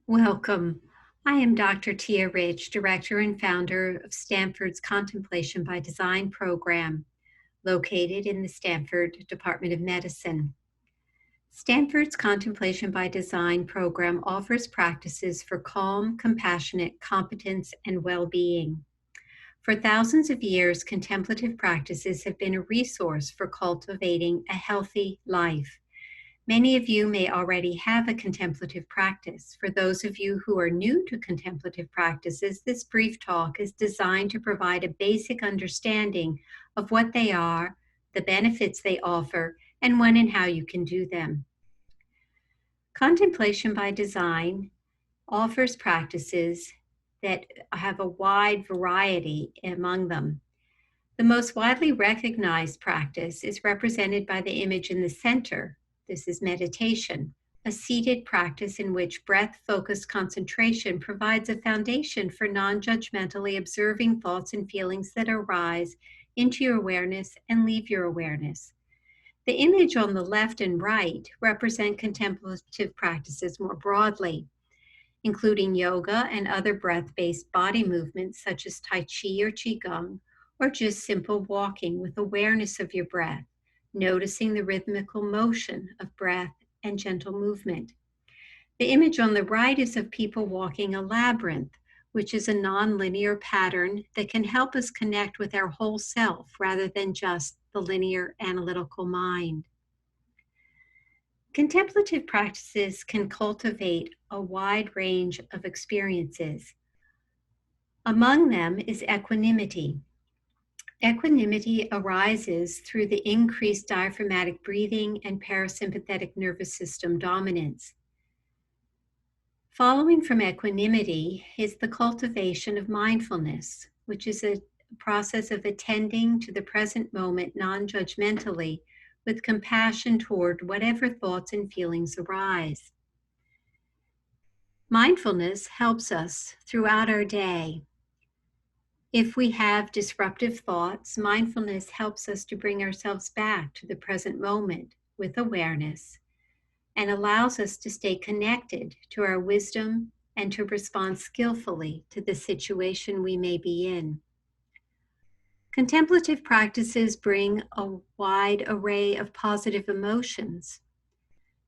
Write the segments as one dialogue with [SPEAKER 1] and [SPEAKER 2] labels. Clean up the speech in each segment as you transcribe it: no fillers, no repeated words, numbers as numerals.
[SPEAKER 1] Welcome. I am Dr. Tia Rich, Director and Founder of Stanford's Contemplation by Design program, located in the Stanford Department of Medicine. Stanford's Contemplation by Design program offers practices for calm, compassionate competence, and well-being. For thousands of years, contemplative practices have been a resource for cultivating a healthy life. Many of you may already have a contemplative practice. For those of you who are new to contemplative practices, this brief talk is designed to provide a basic understanding of what they are, the benefits they offer, and when and how you can do them. Contemplation by Design offers practices that have a wide variety among them. The most widely recognized practice is represented by the image in the center. This is meditation, a seated practice in which breath-focused concentration provides a foundation for non-judgmentally observing thoughts and feelings that arise into your awareness and leave your awareness. The image on the left and right represent contemplative practices more broadly, including yoga and other breath-based body movements such as Tai Chi or Qigong, or just simple walking with awareness of your breath, noticing the rhythmical motion of breath and gentle movement. The image on the right is of people walking a labyrinth, which is a non-linear pattern that can help us connect with our whole self rather than just the linear analytical mind. Contemplative practices can cultivate a wide range of experiences. Among them is equanimity. Equanimity arises through the increased diaphragmatic breathing and parasympathetic nervous system dominance. Following from equanimity is the cultivation of mindfulness, which is a process of attending to the present moment non-judgmentally with compassion toward whatever thoughts and feelings arise. Mindfulness helps us throughout our day. If we have disruptive thoughts, mindfulness helps us to bring ourselves back to the present moment with awareness and allows us to stay connected to our wisdom and to respond skillfully to the situation we may be in. Contemplative practices bring a wide array of positive emotions.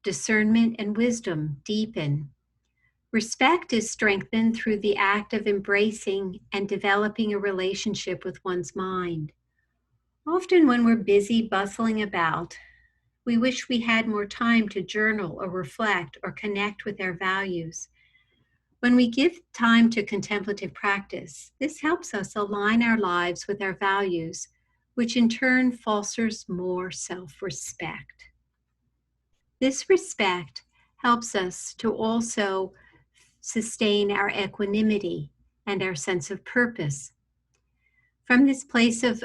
[SPEAKER 1] Discernment and wisdom deepen. Respect is strengthened through the act of embracing and developing a relationship with one's mind. Often when we're busy bustling about, we wish we had more time to journal or reflect or connect with our values. When we give time to contemplative practice, this helps us align our lives with our values, which in turn fosters more self-respect. This respect helps us to also sustain our equanimity and our sense of purpose. From this place of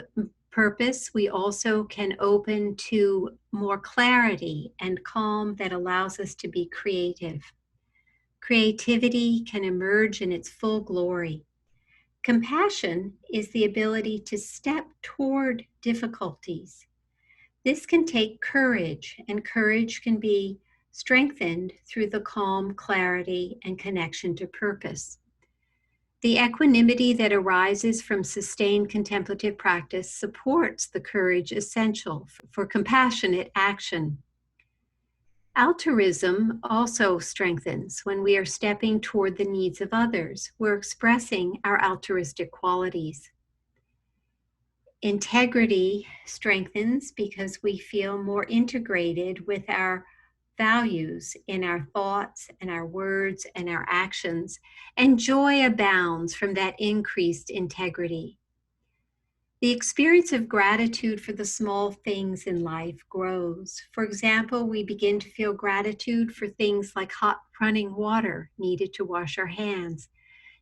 [SPEAKER 1] purpose, we also can open to more clarity and calm that allows us to be creative. Creativity can emerge in its full glory. Compassion is the ability to step toward difficulties. This can take courage, and courage can be strengthened through the calm, clarity, and connection to purpose. The equanimity that arises from sustained contemplative practice supports the courage essential for compassionate action. Altruism also strengthens when we are stepping toward the needs of others. We're expressing our altruistic qualities. Integrity strengthens because we feel more integrated with our values in our thoughts and our words and our actions, and joy abounds from that increased integrity. The experience of gratitude for the small things in life grows. For example, we begin to feel gratitude for things like hot running water needed to wash our hands.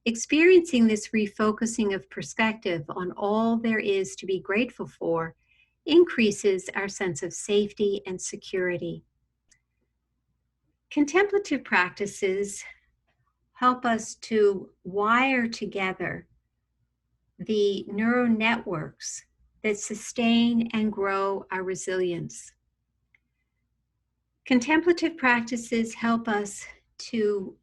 [SPEAKER 1] Experiencing this refocusing of perspective on all there is to be grateful for increases our sense of safety and security. Contemplative practices help us to wire together the neural networks that sustain and grow our resilience. Contemplative practices help us to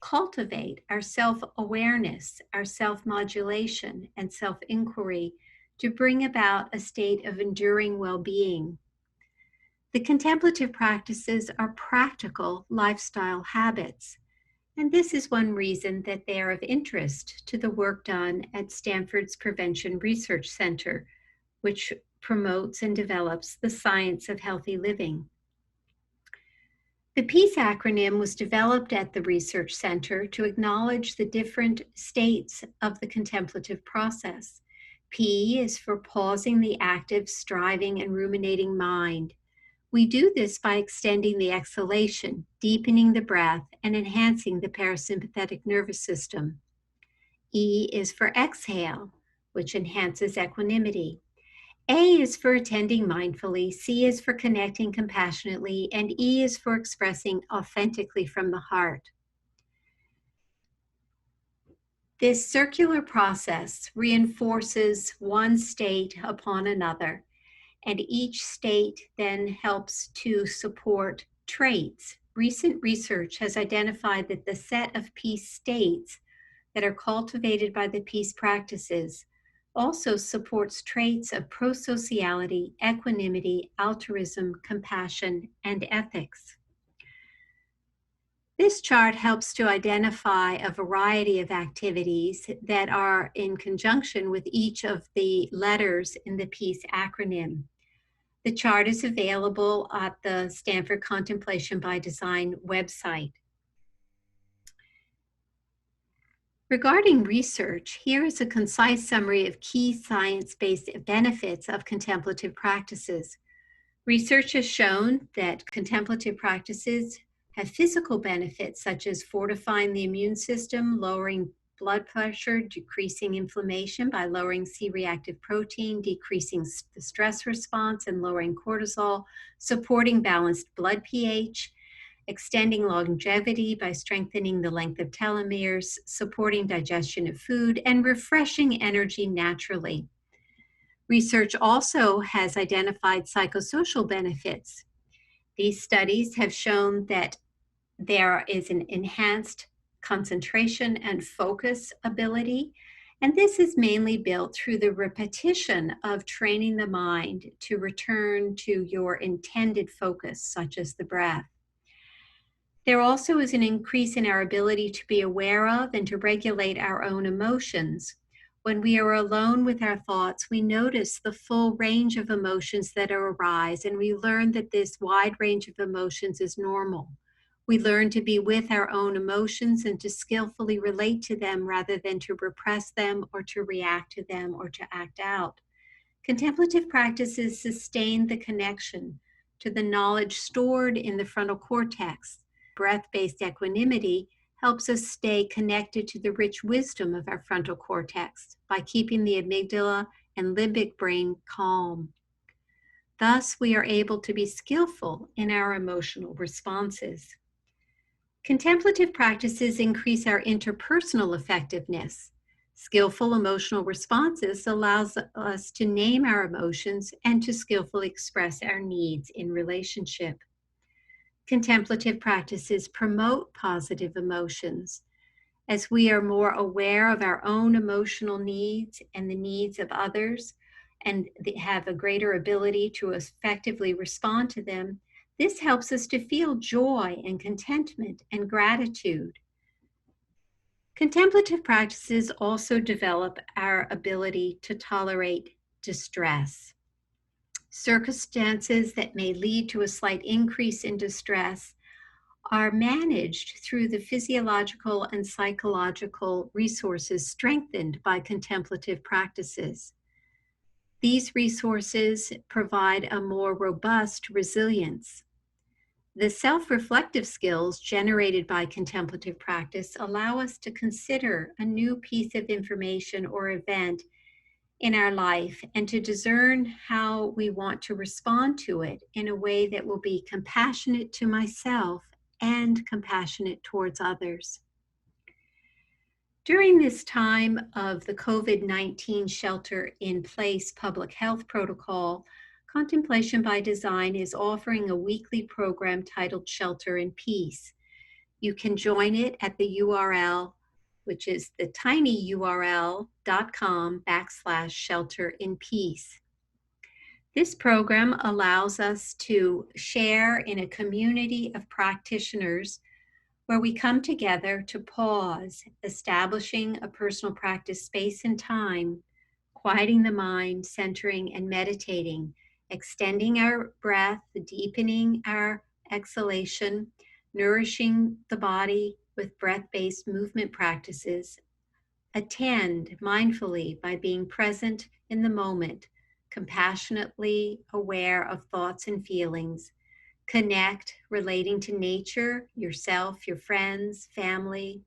[SPEAKER 1] cultivate our self-awareness, our self-modulation, and self-inquiry to bring about a state of enduring well-being. The contemplative practices are practical lifestyle habits, and this is one reason that they are of interest to the work done at Stanford's Prevention Research Center, which promotes and develops the science of healthy living. The PEACE acronym was developed at the Research Center to acknowledge the different states of the contemplative process. P is for pausing the active, striving, and ruminating mind. We do this by extending the exhalation, deepening the breath, and enhancing the parasympathetic nervous system. E is for exhale, which enhances equanimity. A is for attending mindfully, C is for connecting compassionately, and E is for expressing authentically from the heart. This circular process reinforces one state upon another, and each state then helps to support traits. Recent research has identified that the set of peace states that are cultivated by the peace practices also supports traits of prosociality, equanimity, altruism, compassion, and ethics. This chart helps to identify a variety of activities that are in conjunction with each of the letters in the PEACE acronym. The chart is available at the Stanford Contemplation by Design website. Regarding research, here is a concise summary of key science-based benefits of contemplative practices. Research has shown that contemplative practices have physical benefits such as fortifying the immune system, lowering blood pressure, decreasing inflammation by lowering C-reactive protein, decreasing the stress response and lowering cortisol, supporting balanced blood pH, extending longevity by strengthening the length of telomeres, supporting digestion of food, and refreshing energy naturally. Research also has identified psychosocial benefits. These studies have shown that there is an enhanced concentration and focus ability, and this is mainly built through the repetition of training the mind to return to your intended focus, such as the breath. There also is an increase in our ability to be aware of and to regulate our own emotions. When we are alone with our thoughts, we notice the full range of emotions that arise, and we learn that this wide range of emotions is normal. We learn to be with our own emotions and to skillfully relate to them rather than to repress them or to react to them or to act out. Contemplative practices sustain the connection to the knowledge stored in the frontal cortex. Breath-based equanimity helps us stay connected to the rich wisdom of our frontal cortex by keeping the amygdala and limbic brain calm. Thus, we are able to be skillful in our emotional responses. Contemplative practices increase our interpersonal effectiveness. Skillful emotional responses allows us to name our emotions and to skillfully express our needs in relationship. Contemplative practices promote positive emotions. As we are more aware of our own emotional needs and the needs of others, and have a greater ability to effectively respond to them, this helps us to feel joy and contentment and gratitude. Contemplative practices also develop our ability to tolerate distress. Circumstances that may lead to a slight increase in distress are managed through the physiological and psychological resources strengthened by contemplative practices. These resources provide a more robust resilience. The self-reflective skills generated by contemplative practice allow us to consider a new piece of information or event in our life and to discern how we want to respond to it in a way that will be compassionate to myself and compassionate towards others. During this time of the COVID-19 shelter-in-place public health protocol, Contemplation by Design is offering a weekly program titled Shelter in Peace. You can join it at the URL, which is the tinyurl.com/shelterinpeace. This program allows us to share in a community of practitioners where we come together to pause, establishing a personal practice space and time, quieting the mind, centering and meditating, extending our breath, deepening our exhalation, nourishing the body with breath-based movement practices. Attend mindfully by being present in the moment, compassionately aware of thoughts and feelings. Connect, relating to nature, yourself, your friends, family,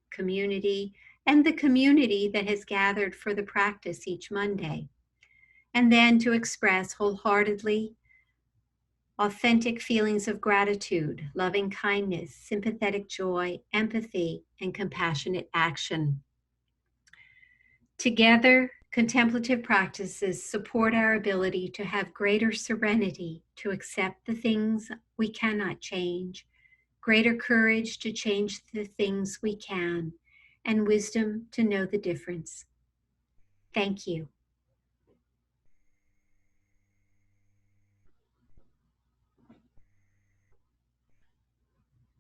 [SPEAKER 1] community, and the community that has gathered for the practice each Monday. And then to express wholeheartedly authentic feelings of gratitude, loving kindness, sympathetic joy, empathy, and compassionate action. Together, contemplative practices support our ability to have greater serenity to accept the things we cannot change, greater courage to change the things we can, and wisdom to know the difference. Thank you.